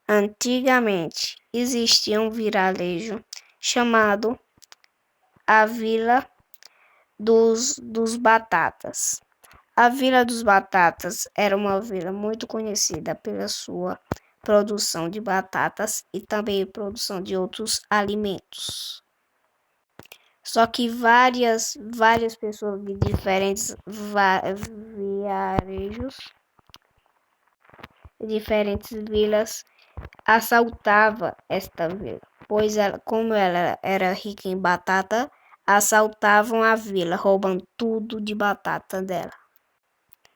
Antigamente existia um vilarejo chamado a Vila dos Batatas. A Vila dos Batatas era uma vila muito conhecida pela sua produção de batatas e também produção de outros alimentos. Só que várias pessoas de diferentes vilarejos, diferentes vilas, assaltava esta vila, pois ela, como ela era rica em batata, assaltavam a vila, roubando tudo de batata dela.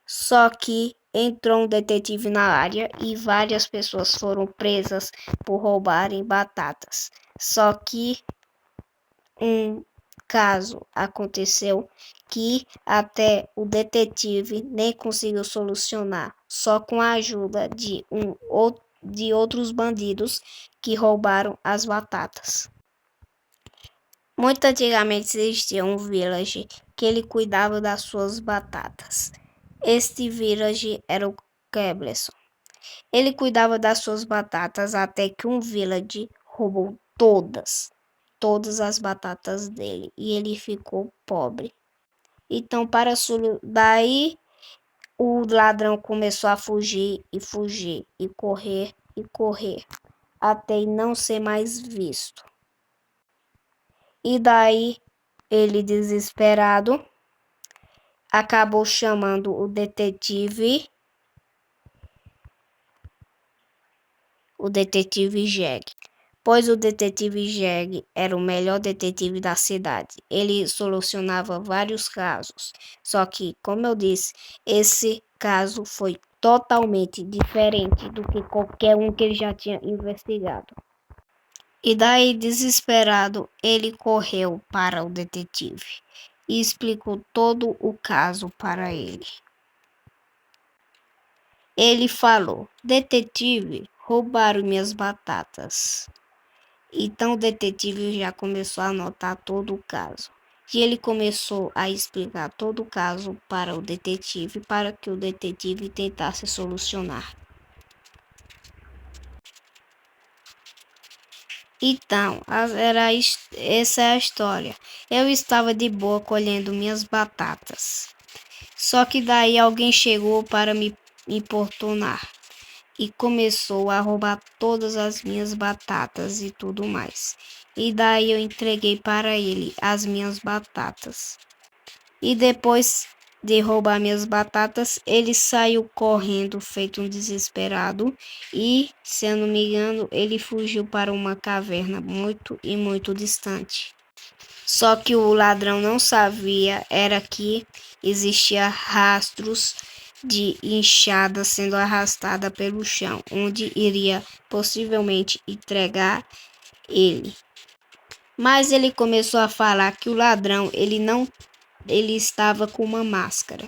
Só que entrou um detetive na área e várias pessoas foram presas por roubarem batatas. Só que um caso aconteceu que até o detetive nem conseguiu solucionar, só com a ajuda de outros bandidos que roubaram as batatas. Muito antigamente existia um village que ele cuidava das suas batatas. Este village era o Kebleson. Ele cuidava das suas batatas até que um village roubou todas as batatas dele e ele ficou pobre. Então, daí o ladrão começou a fugir e correr até não ser mais visto. E daí ele, desesperado, acabou chamando o detetive Jeg, pois o detetive Jeg era o melhor detetive da cidade. Ele solucionava vários casos. Só que, como eu disse, esse caso foi totalmente diferente do que qualquer um que ele já tinha investigado. E daí, desesperado, ele correu para o detetive e explicou todo o caso para ele. Ele falou: detetive, roubaram minhas batatas. Então o detetive já começou a anotar todo o caso. E ele começou a explicar todo o caso para o detetive, para que o detetive tentasse solucionar. Então, essa é a história. Eu estava de boa colhendo minhas batatas. Só que daí alguém chegou para me importunar e começou a roubar todas as minhas batatas e tudo mais. E daí eu entreguei para ele as minhas batatas. E depois de roubar minhas batatas, ele saiu correndo feito um desesperado e, se eu não me engano, ele fugiu para uma caverna muito distante. Só que o ladrão não sabia era que existia rastros de enxada sendo arrastada pelo chão, onde iria possivelmente entregar ele. Mas ele começou a falar que o ladrão ele estava com uma máscara.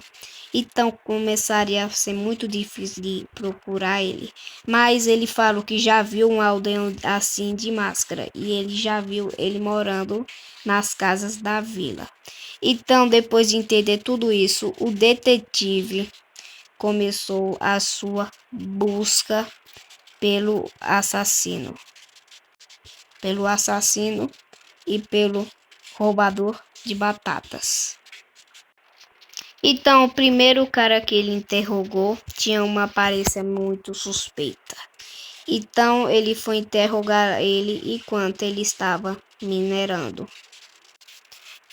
Então começaria a ser muito difícil de procurar ele. Mas ele falou que já viu um aldeão assim de máscara e ele já viu ele morando nas casas da vila. Então, depois de entender tudo isso, o detetive começou a sua busca pelo assassino e pelo roubador de batatas. Então, o primeiro cara que ele interrogou tinha uma aparência muito suspeita. Então, ele foi interrogar ele enquanto ele estava minerando.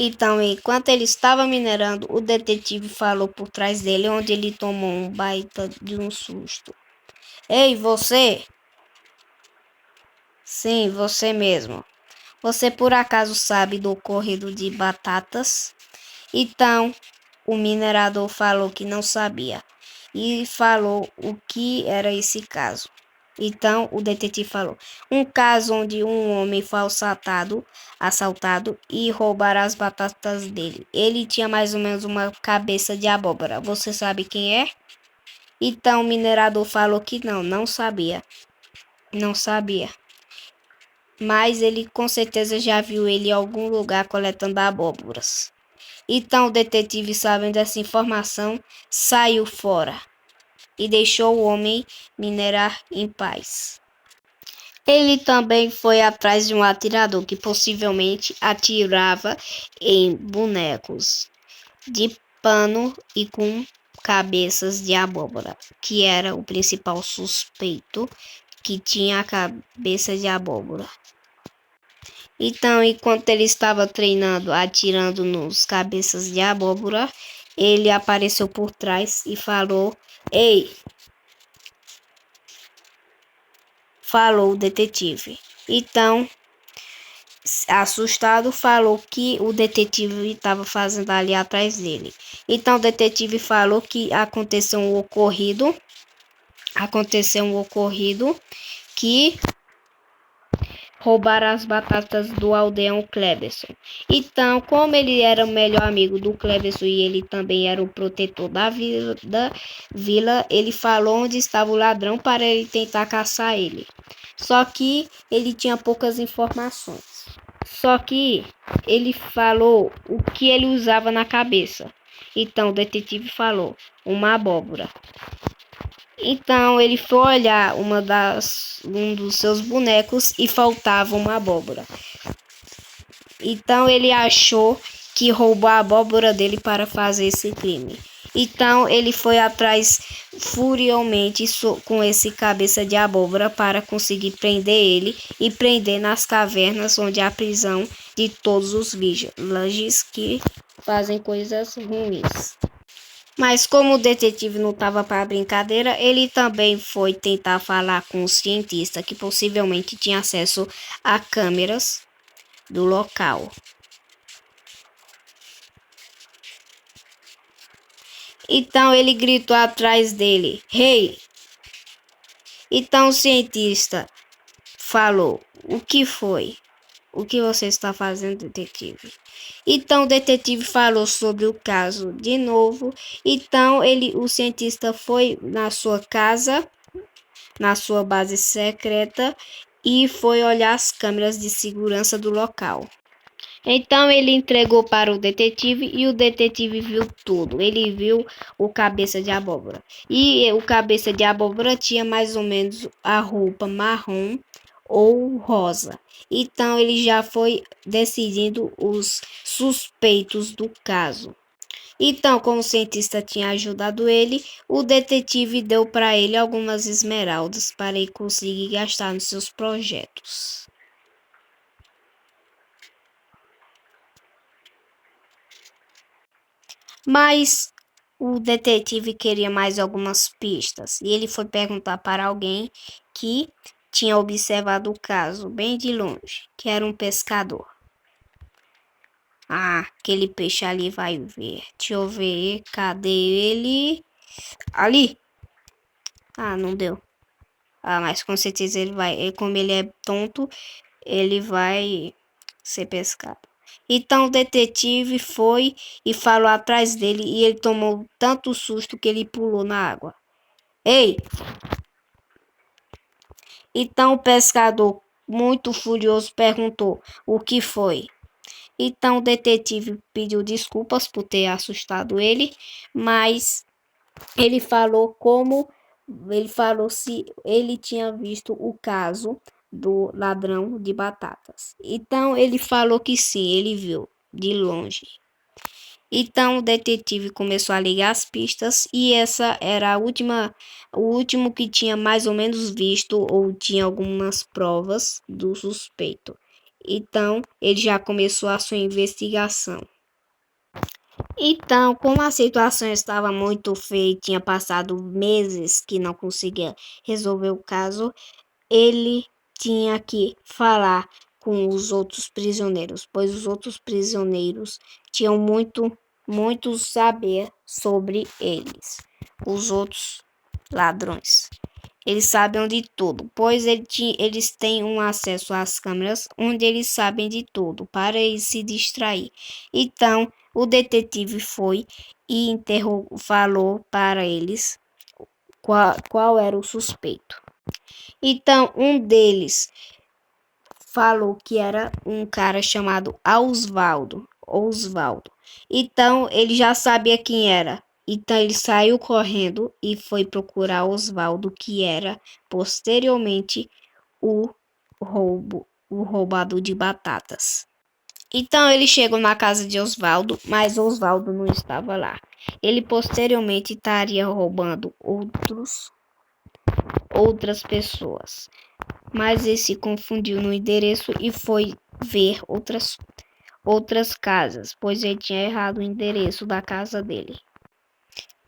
Então, enquanto ele estava minerando, o detetive falou por trás dele, onde ele tomou um baita de um susto. Ei, você? Sim, você mesmo. Você por acaso sabe do ocorrido de batatas? Então, o minerador falou que não sabia e falou o que era esse caso. Então, o detetive falou: um caso onde um homem foi assaltado e roubaram as batatas dele. Ele tinha mais ou menos uma cabeça de abóbora. Você sabe quem é? Então, o minerador falou que não sabia. Não sabia. Mas ele com certeza já viu ele em algum lugar coletando abóboras. Então o detetive, sabendo dessa informação, saiu fora e deixou o homem minerar em paz. Ele também foi atrás de um atirador que possivelmente atirava em bonecos de pano e com cabeças de abóbora, que era o principal suspeito que tinha a cabeça de abóbora. Então, enquanto ele estava treinando, atirando nos cabeças de abóbora, ele apareceu por trás e falou: "Ei!" Falou o detetive. Então, assustado, falou que o detetive estava fazendo ali atrás dele. Então, o detetive falou que aconteceu um ocorrido que roubaram as batatas do aldeão Cleberson. Então, como ele era o melhor amigo do Cleberson e ele também era o protetor da vila, ele falou onde estava o ladrão para ele tentar caçar ele. Só que ele tinha poucas informações. Só que ele falou o que ele usava na cabeça. Então o detetive falou: uma abóbora. Então ele foi olhar um dos seus bonecos e faltava uma abóbora. Então ele achou que roubou a abóbora dele para fazer esse crime. Então ele foi atrás furiosamente com esse cabeça de abóbora para conseguir prender ele e prender nas cavernas onde há a prisão de todos os vigilantes que fazem coisas ruins. Mas como o detetive não estava para brincadeira, ele também foi tentar falar com o cientista que possivelmente tinha acesso a câmeras do local. Então ele gritou atrás dele: "Hey!" Então o cientista falou: "O que foi? O que você está fazendo, detetive?" Então o detetive falou sobre o caso de novo. Então o cientista foi na sua casa, na sua base secreta, e foi olhar as câmeras de segurança do local. Então ele entregou para o detetive e o detetive viu tudo. Ele viu o cabeça de abóbora. E o cabeça de abóbora tinha mais ou menos a roupa marrom ou rosa. Então ele já foi decidindo os suspeitos do caso. Então, como o cientista tinha ajudado ele, o detetive deu para ele algumas esmeraldas para ele conseguir gastar nos seus projetos. Mas o detetive queria mais algumas pistas e ele foi perguntar para alguém que tinha observado o caso bem de longe, que era um pescador. Ah, aquele peixe ali vai ver. Deixa eu ver, cadê ele? Ali. Ah, não deu. Ah, mas com certeza ele vai. Como ele é tonto, ele vai ser pescado. Então o detetive foi e falou atrás dele e ele tomou tanto susto que ele pulou na água. Ei! Então o pescador, muito furioso, perguntou o que foi. Então o detetive pediu desculpas por ter assustado ele, mas ele falou se ele tinha visto o caso do ladrão de batatas. Então ele falou que sim, ele viu de longe. Então o detetive começou a ligar as pistas e essa era o último que tinha mais ou menos visto ou tinha algumas provas do suspeito. Então ele já começou a sua investigação. Então, como a situação estava muito feia e tinha passado meses que não conseguia resolver o caso, ele tinha que falar com os outros prisioneiros, pois os outros prisioneiros tinham muito saber sobre eles, os outros ladrões. Eles sabem de tudo, pois eles têm um acesso às câmeras onde eles sabem de tudo para eles se distrair. Então, o detetive foi e falou para eles qual era o suspeito. Então, um deles falou que era um cara chamado Osvaldo. Então, ele já sabia quem era. Então, ele saiu correndo e foi procurar Osvaldo, que era posteriormente o o roubador de batatas. Então ele chegou na casa de Osvaldo, mas Osvaldo não estava lá. Ele posteriormente estaria roubando outras pessoas. Mas ele se confundiu no endereço e foi ver outras casas, pois ele tinha errado o endereço da casa dele.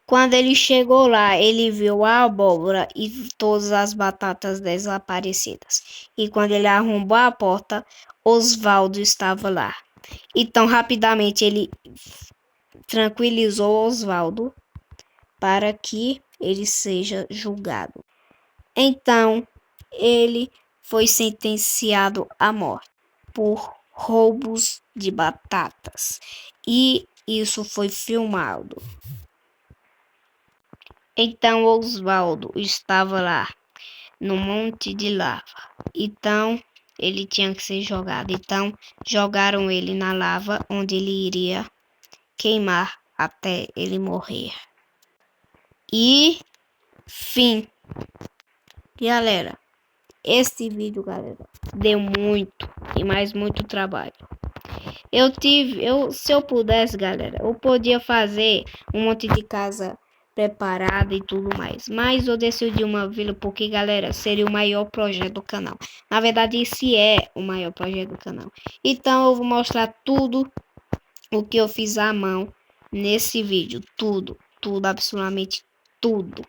Quando ele chegou lá, ele viu a abóbora e todas as batatas desaparecidas. E quando ele arrombou a porta, Osvaldo estava lá. Então, rapidamente, ele tranquilizou Osvaldo para que ele seja julgado. Então, ele foi sentenciado à morte por roubos de batatas. E isso foi filmado. Então Osvaldo estava lá no monte de lava. Então ele tinha que ser jogado. Então jogaram ele na lava, onde ele iria queimar até ele morrer. E fim. Galera, este vídeo, galera, deu muito e mais muito trabalho. Se eu pudesse, galera, eu podia fazer um monte de casa preparada e tudo mais. Mas eu decidi uma vila porque, galera, seria o maior projeto do canal. Na verdade, esse é o maior projeto do canal. Então eu vou mostrar tudo o que eu fiz à mão nesse vídeo. Tudo, absolutamente tudo.